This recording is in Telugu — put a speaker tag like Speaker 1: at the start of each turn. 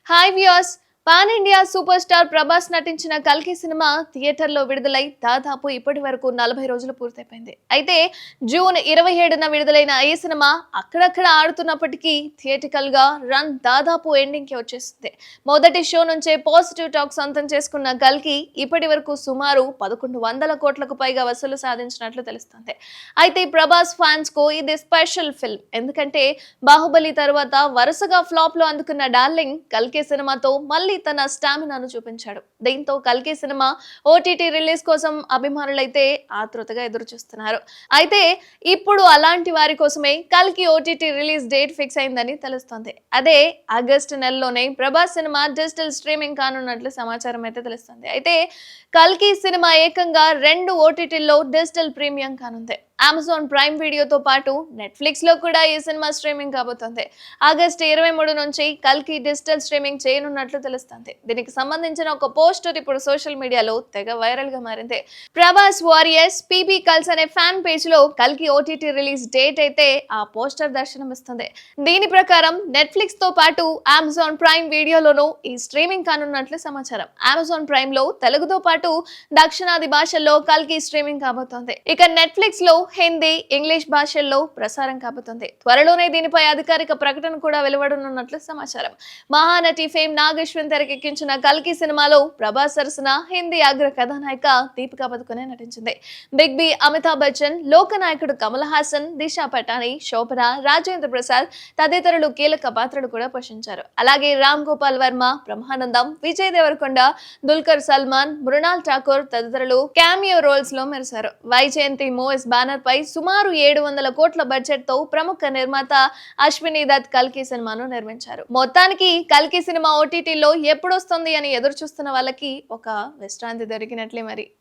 Speaker 1: Hi viewers. Pan India super star Prabhas నటించిన కల్కి సినిమా థియేటర్లో విడుదలై దాదాపు ఇప్పటి వరకు 40 రోజులు పూర్తయిపోయింది. అయితే జూన్ 27న విడుదలైన ఈ సినిమా అక్కడక్కడ ఆడుతున్నప్పటికీ థియేటికల్ గా రన్ దాదాపు ఎండింగ్ కి వచ్చేసింది. మొదటి షో నుంచే పాజిటివ్ టాక్ సొంతం చేసుకున్న కల్కి ఇప్పటి వరకు సుమారు 1100 కోట్లకు పైగా వసూలు సాధించినట్లు తెలుస్తుంది. అయితే ప్రభాస్ ఫ్యాన్స్ కు ఇది స్పెషల్ ఫిల్మ్. ఎందుకంటే బాహుబలి తర్వాత వరుసగా ఫ్లాప్ లో అందుకున్న డార్లింగ్ కల్కి సినిమాతో మళ్ళీ తన స్టామినాను చూపించాడు. దీంతో కల్కి సినిమా ఓటీటీ రిలీజ్ కోసం అభిమానులైతే ఆతృతగా ఎదురు చూస్తున్నారు. అయితే ఇప్పుడు అలాంటి వారి కోసమే కల్కి ఓటీటీ రిలీజ్ డేట్ ఫిక్స్ అయిందని తెలుస్తోంది. అదే ఆగస్టు నెలలోనే ప్రభాస్ సినిమా డిజిటల్ స్ట్రీమింగ్ కానున్నట్లు సమాచారం అయితే తెలుస్తుంది. అయితే కల్కి సినిమా ఏకంగా 2 ఓటీటీల్లో డిజిటల్ ప్రీమియం కానుంది. అమెజాన్ ప్రైమ్ వీడియోతో పాటు నెట్ఫ్లిక్స్ లో కూడా ఈ సినిమా స్ట్రీమింగ్ కాబోతోంది. ఆగస్టు 23 నుంచి కల్కి డిజిటల్ స్ట్రీమింగ్ చేయనున్నట్లు తెలుస్తుంది. దీనికి సంబంధించిన ఒక పోస్టర్ ఇప్పుడు సోషల్ మీడియాలో తెగ వైరల్ గా మారింది. ప్రభాస్ వారియర్స్ పీబీ కల్స్ అనే ఫ్యాన్ పేజ్ లో కల్కి ఓటీటీ రిలీజ్ డేట్ అయితే ఆ పోస్టర్ దర్శనమిస్తుంది. దీని ప్రకారం నెట్ఫ్లిక్స్ తో పాటు అమెజాన్ ప్రైమ్ వీడియోలోనూ ఈ స్ట్రీమింగ్ కానున్నట్లు సమాచారం. అమెజాన్ ప్రైమ్ లో తెలుగుతో పాటు దక్షిణాది భాషల్లో కల్కి స్ట్రీమింగ్ కాబోతోంది. ఇక నెట్ఫ్లిక్స్ లో హిందీ, ఇంగ్లీష్ భాషల్లో ప్రసారం కాబోతుంది. త్వరలోనే దీనిపై అధికారిక ప్రకటన కూడా వెలువడనున్నట్లు సమాచారం. మహానటి ఫేమ్ నాగేశ్వరన్ తెరకెక్కించిన కల్కి సినిమాలో ప్రభాస్ సరసన హిందీ అగ్ర కథానాయిక దీపికా పదుకొనే నటించింది. బిగ్ బి, అమితాబ్ బచ్చన్, లోకనాయకుడు కమల్ హాసన్, దిశా పటాని, శోభన, రాజేంద్ర ప్రసాద్ తదితరులు కీలక పాత్రలు కూడా పోషించారు. అలాగే రామ్ గోపాల్ వర్మ, బ్రహ్మానందం, విజయ్ దేవరకొండ, దుల్కర్ సల్మాన్, మృణాల్ ఠాకూర్ తదితరులు క్యామియో రోల్స్ లో మెరిశారు. వైజయంతి మూవీస్ బ్యానర్ పై సుమారు 700 కోట్ల బడ్జెట్ తో ప్రముఖ నిర్మాత అశ్విని దత్ కల్కి సినిమాను నిర్మించారు. మొత్తానికి కల్కి సినిమా ఓటీటీలో ఎప్పుడొస్తుంది అని ఎదురు చూస్తున్న వాళ్ళకి ఒక విశ్రాంతి దొరికినట్లే మరి.